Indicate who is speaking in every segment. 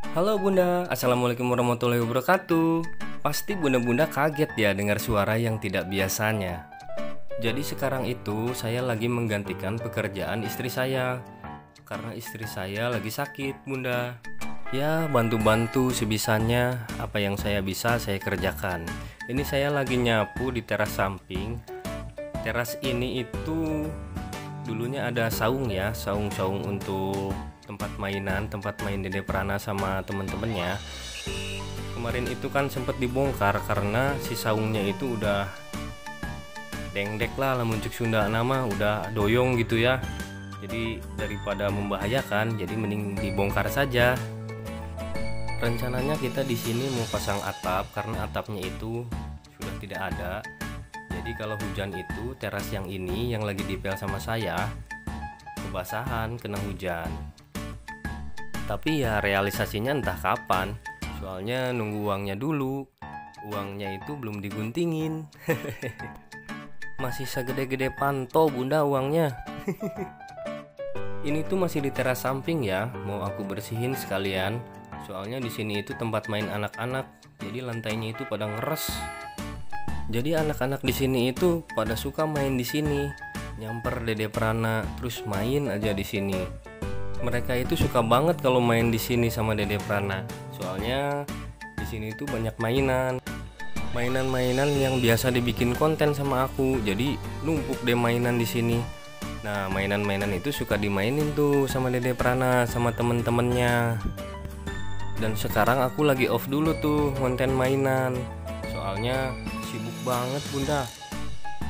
Speaker 1: Halo Bunda, Assalamualaikum warahmatullahi wabarakatuh. Pasti bunda-bunda kaget ya dengar suara yang tidak biasanya. Jadi sekarang itu saya lagi menggantikan pekerjaan istri saya. Karena istri saya lagi sakit Bunda. Ya bantu-bantu sebisanya, apa yang saya bisa saya kerjakan. Ini saya lagi nyapu di teras samping. Teras ini itu dulunya ada saung ya, saung-saung untuk tempat main Dede Prana sama temen-temennya. Kemarin itu kan sempat dibongkar karena si saungnya itu udah dengdek lah, lamun cek Sunda nama udah doyong gitu ya. Jadi daripada membahayakan, jadi mending dibongkar saja. Rencananya kita di sini mau pasang atap karena atapnya itu sudah tidak ada. Jadi kalau hujan itu teras yang ini yang lagi dipel sama saya kebasahan kena hujan. Tapi ya realisasinya entah kapan. Soalnya nunggu uangnya dulu. Uangnya itu belum diguntingin. Masih segede-gede panto Bunda uangnya. Ini tuh masih di teras samping ya. Mau aku bersihin sekalian. Soalnya di sini itu tempat main anak-anak. Jadi lantainya itu pada ngeres. Jadi anak-anak di sini itu pada suka main di sini. Nyamper Dede Prana terus main aja di sini. Mereka itu suka banget kalau main di sini sama Dede Prana. Soalnya di sini tuh banyak mainan-mainan yang biasa dibikin konten sama aku. Jadi numpuk deh mainan di sini. Nah, mainan-mainan itu suka dimainin tuh sama Dede Prana sama temen-temennya. Dan sekarang aku lagi off dulu tuh konten mainan. Soalnya sibuk banget Bunda.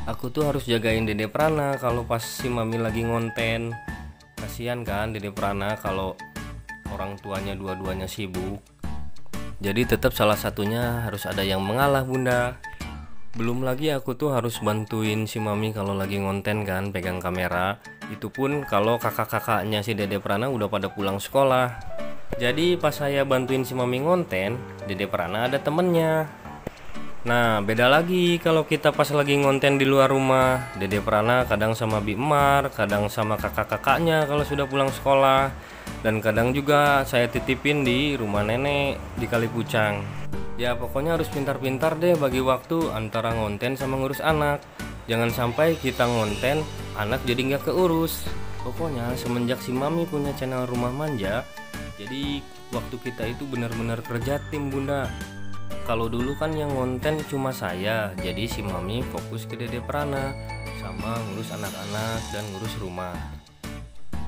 Speaker 1: Aku tuh harus jagain Dede Prana kalau pas si Mami lagi ngonten. Kasihan kan Dede Prana kalau orang tuanya dua-duanya sibuk. Jadi tetap salah satunya harus ada yang mengalah Bunda. Belum lagi aku tuh harus bantuin si Mami kalau lagi ngonten kan, pegang kamera. Itu pun kalau kakak-kakaknya si Dede Prana udah pada pulang sekolah. Jadi pas saya bantuin si Mami ngonten, Dede Prana ada temennya. Nah beda lagi kalau kita pas lagi ngonten di luar rumah. Dede Prana kadang sama Bi Emar, kadang sama kakak-kakaknya kalau sudah pulang sekolah. Dan kadang juga saya titipin di rumah nenek di Kalipucang. Ya pokoknya harus pintar-pintar deh bagi waktu antara ngonten sama ngurus anak. Jangan sampai kita ngonten, anak jadi nggak keurus. Pokoknya semenjak si Mami punya channel Rumah Manja, jadi waktu kita itu benar-benar kerja tim Bunda. Kalau dulu kan yang ngonten cuma saya, jadi si Mami fokus ke Dede Prana sama ngurus anak-anak dan ngurus rumah.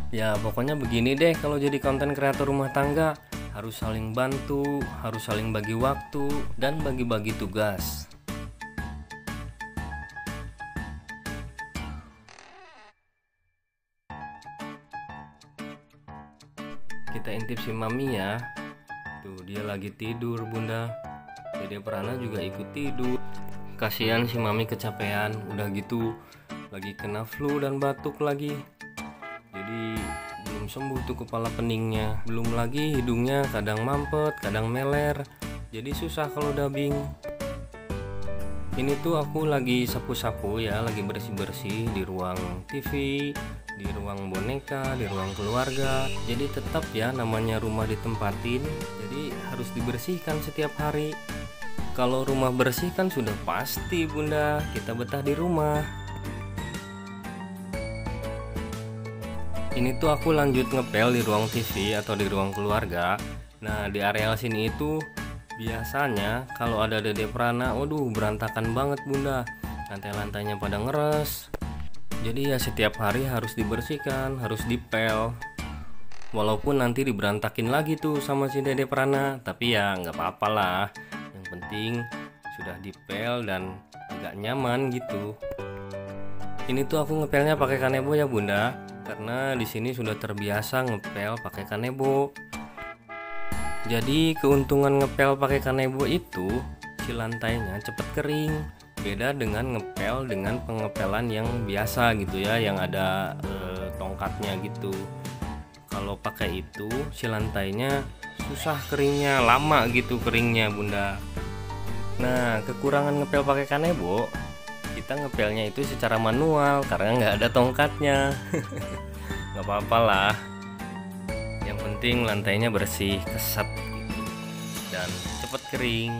Speaker 1: Ya pokoknya begini deh kalau jadi konten kreator rumah tangga, harus saling bantu, harus saling bagi waktu dan bagi-bagi tugas. Kita intip si Mami ya. Tuh dia lagi tidur Bunda. Dede Prana juga ikut tidur. Kasihan si Mami kecapean. Udah gitu lagi kena flu dan batuk lagi. Jadi belum sembuh tuh kepala peningnya. Belum lagi hidungnya kadang mampet, kadang meler. Jadi susah kalau dubbing. Ini tuh aku lagi sapu-sapu ya, lagi bersih-bersih di ruang TV, di ruang boneka, di ruang keluarga. Jadi tetap ya namanya rumah ditempatin. Jadi harus dibersihkan setiap hari. Kalau rumah bersih kan sudah pasti Bunda kita betah di rumah. Ini tuh aku lanjut ngepel di ruang TV atau di ruang keluarga. Nah di areal sini itu biasanya kalau ada Dede Prana, waduh berantakan banget Bunda. Lantai-lantainya pada ngeres. Jadi ya setiap hari harus dibersihkan, harus dipel. Walaupun nanti diberantakin lagi tuh sama si Dede Prana, tapi ya nggak apa-apa lah. Yang penting sudah dipel dan agak nyaman gitu. Ini tuh aku ngepelnya pakai kanebo ya Bunda, karena di sini sudah terbiasa ngepel pakai kanebo. Jadi keuntungan ngepel pakai kanebo itu si lantainya cepet kering. Beda dengan ngepel dengan pengepelan yang biasa gitu ya, yang ada tongkatnya gitu. Kalau pakai itu si lantainya susah keringnya, lama gitu keringnya Bunda. Nah kekurangan ngepel pakai kanebo, kita ngepelnya itu secara manual karena nggak ada tongkatnya. Nggak apa-apa lah, yang penting lantainya bersih, keset gitu. dan cepat kering.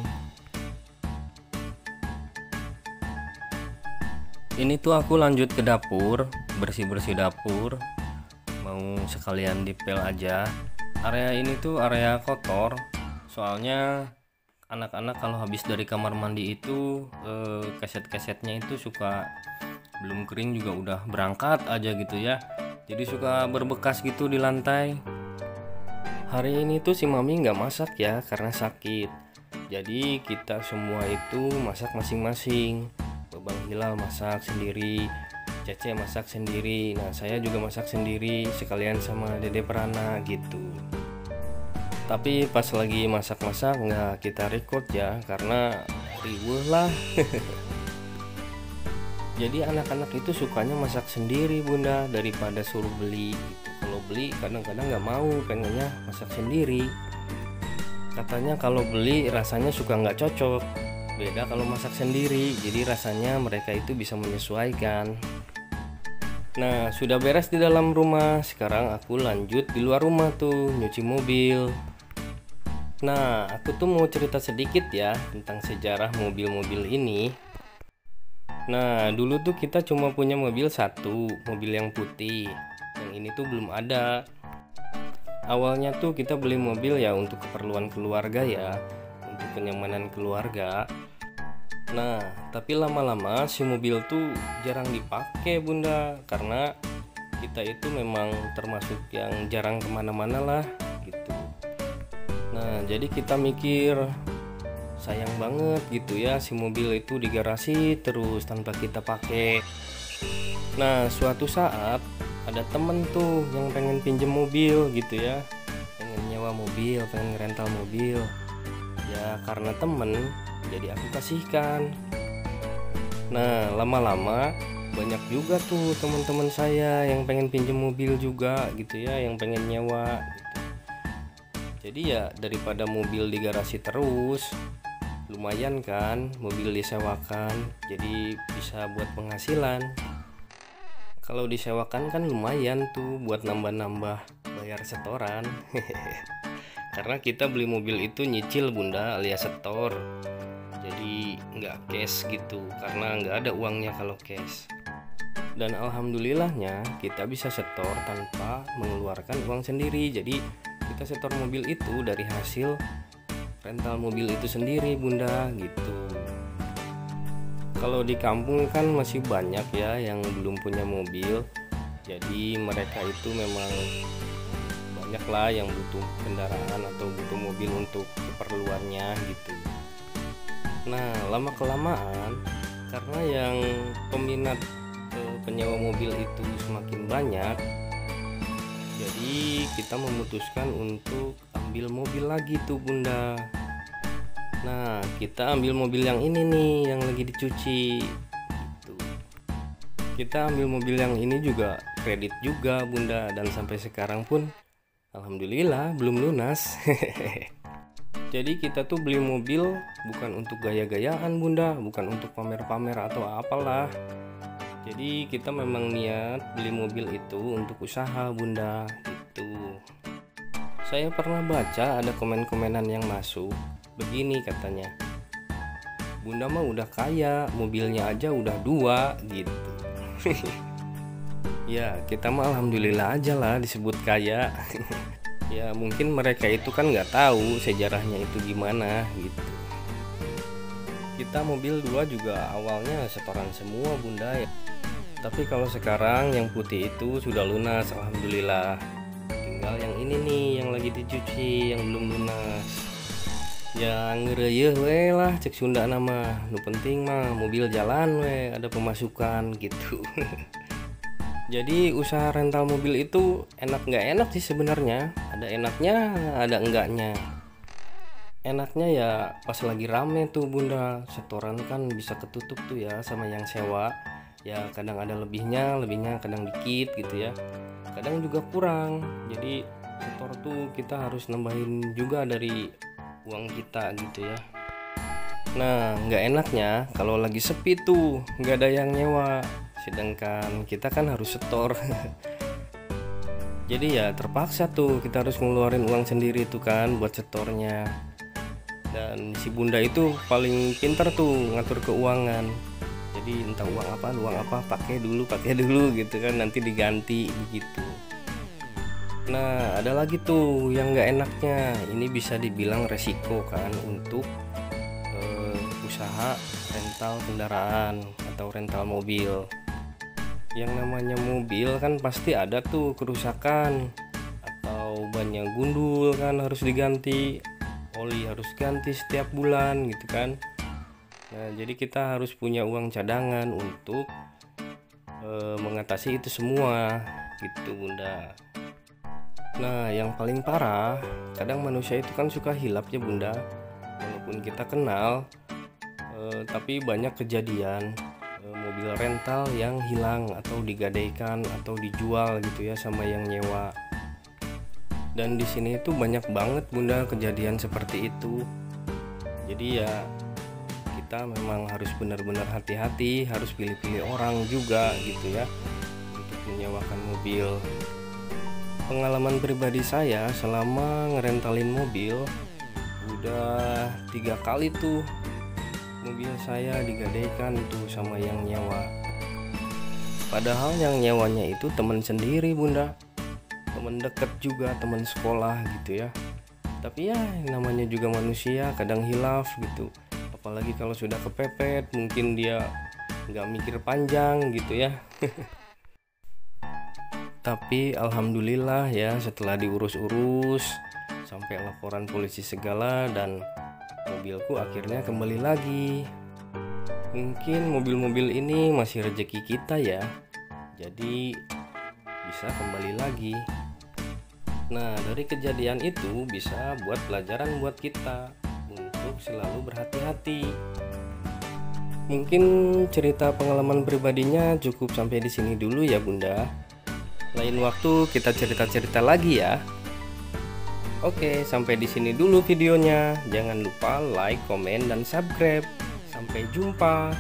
Speaker 1: Ini tuh aku lanjut ke dapur, bersih-bersih dapur, mau sekalian dipel aja. Area ini tuh area kotor, soalnya anak-anak kalau habis dari kamar mandi itu keset-kesetnya itu suka belum kering juga udah berangkat aja gitu ya, jadi suka berbekas gitu di lantai. Hari ini tuh si mami nggak masak ya karena sakit, jadi kita semua itu masak masing-masing. Bang Hilal masak sendiri, Cece masak sendiri, nah saya juga masak sendiri sekalian sama Dede Prana gitu. Tapi pas lagi masak-masak nggak kita record ya karena riweuh lah. Jadi anak-anak itu sukanya masak sendiri bunda daripada suruh beli gitu. Kalau beli kadang-kadang nggak mau, pengennya masak sendiri. Katanya kalau beli rasanya suka nggak cocok, beda kalau masak sendiri, jadi rasanya mereka itu bisa menyesuaikan. Nah sudah beres di dalam rumah, sekarang aku lanjut di luar rumah tuh nyuci mobil. Nah aku tuh mau cerita sedikit ya tentang sejarah mobil-mobil ini. Nah dulu tuh kita cuma punya mobil satu, mobil yang putih, yang ini tuh belum ada. Awalnya tuh kita beli mobil ya untuk keperluan keluarga ya, untuk kenyamanan keluarga. Nah tapi lama-lama si mobil tuh jarang dipakai bunda, karena kita itu memang termasuk yang jarang kemana-mana lah gitu. Nah jadi kita mikir sayang banget gitu ya si mobil itu di garasi terus tanpa kita pakai. Nah suatu saat ada temen tuh yang pengen pinjem mobil gitu ya, pengen nyewa mobil, pengen rental mobil ya, karena temen jadi aku kasihkan. Nah lama-lama banyak juga tuh teman-teman saya yang pengen pinjem mobil juga gitu ya, yang pengen nyewa gitu. Jadi ya daripada mobil di garasi terus, lumayan kan mobil disewakan, jadi bisa buat penghasilan. Kalau disewakan kan lumayan tuh buat nambah-nambah bayar setoran. Karena kita beli mobil itu nyicil bunda alias setor, jadi nggak cash gitu karena nggak ada uangnya kalau cash. Dan alhamdulillahnya kita bisa setor tanpa mengeluarkan uang sendiri, jadi kita setor mobil itu dari hasil rental mobil itu sendiri bunda gitu. Kalau di kampung kan masih banyak ya yang belum punya mobil, jadi mereka itu memang banyak lah yang butuh kendaraan atau butuh mobil untuk keperluannya gitu. Nah lama kelamaan karena yang peminat penyewa mobil itu semakin banyak, jadi kita memutuskan untuk ambil mobil lagi tuh bunda. Nah kita ambil mobil yang ini nih yang lagi dicuci gitu. Kita ambil mobil yang ini juga kredit juga bunda, dan sampai sekarang pun alhamdulillah belum lunas. Jadi kita tuh beli mobil bukan untuk gaya-gayaan bunda, bukan untuk pamer-pamer atau apalah. Jadi kita memang niat beli mobil itu untuk usaha bunda gitu. Saya pernah baca ada komen-komenan yang masuk begini katanya, bunda mah udah kaya, mobilnya aja udah 2 gitu. Ya kita mah alhamdulillah aja lah disebut kaya. Ya mungkin mereka itu kan nggak tahu sejarahnya itu gimana gitu. Kita mobil 2 juga awalnya setoran semua bunda ya, tapi kalau sekarang yang putih itu sudah lunas alhamdulillah. Tinggal yang ini nih yang lagi dicuci yang belum lunas. Ya ngereyeh we lah cek Sunda nama, nu penting mah mobil jalan we, ada pemasukan gitu. Jadi usaha rental mobil itu enak nggak enak sih sebenarnya, ada enaknya ada enggaknya. Enaknya ya pas lagi rame tuh bunda, setoran kan bisa ketutup tuh ya sama yang sewa. Ya kadang ada lebihnya kadang dikit gitu ya, kadang juga kurang. Jadi setor tuh kita harus nambahin juga dari uang kita gitu ya. Nah nggak enaknya kalau lagi sepi tuh nggak ada yang nyewa, sedangkan kita kan harus setor. Jadi ya terpaksa tuh kita harus ngeluarin uang sendiri tuh kan buat setornya. Dan si bunda itu paling pintar tuh ngatur keuangan. Jadi entah uang apa pakai dulu gitu kan, nanti diganti begitu. Nah, ada lagi tuh yang nggak enaknya. Ini bisa dibilang resiko kan untuk usaha rental kendaraan atau rental mobil. Yang namanya mobil kan pasti ada tuh kerusakan atau bannya gundul kan, harus diganti, oli harus ganti setiap bulan gitu kan. Nah, jadi kita harus punya uang cadangan untuk mengatasi itu semua gitu bunda. Nah, yang paling parah, kadang manusia itu kan suka hilap ya bunda. Walaupun kita kenal, tapi banyak kejadian mobil rental yang hilang atau digadaikan atau dijual gitu ya sama yang nyewa. Dan di sini itu banyak banget bunda kejadian seperti itu. Jadi ya kita memang harus benar-benar hati-hati, harus pilih-pilih orang juga gitu ya untuk menyewakan mobil. Pengalaman pribadi saya selama ngerentalin mobil udah 3 kali tuh mobil saya digadaikan tuh sama yang nyewa. Padahal yang nyewanya itu teman sendiri bunda, teman dekat juga, teman sekolah gitu ya. Tapi ya namanya juga manusia, kadang hilaf gitu. Apalagi kalau sudah kepepet, mungkin dia nggak mikir panjang gitu ya. Tapi alhamdulillah ya, setelah diurus-urus sampai laporan polisi segala, dan mobilku akhirnya kembali lagi. Mungkin mobil-mobil ini masih rezeki kita ya, jadi bisa kembali lagi. Nah, dari kejadian itu bisa buat pelajaran buat kita untuk selalu berhati-hati. Mungkin cerita pengalaman pribadinya cukup sampai di sini dulu ya bunda. Lain waktu kita cerita-cerita lagi ya. Oke, sampai di sini dulu videonya. Jangan lupa like, komen, dan subscribe. Sampai jumpa.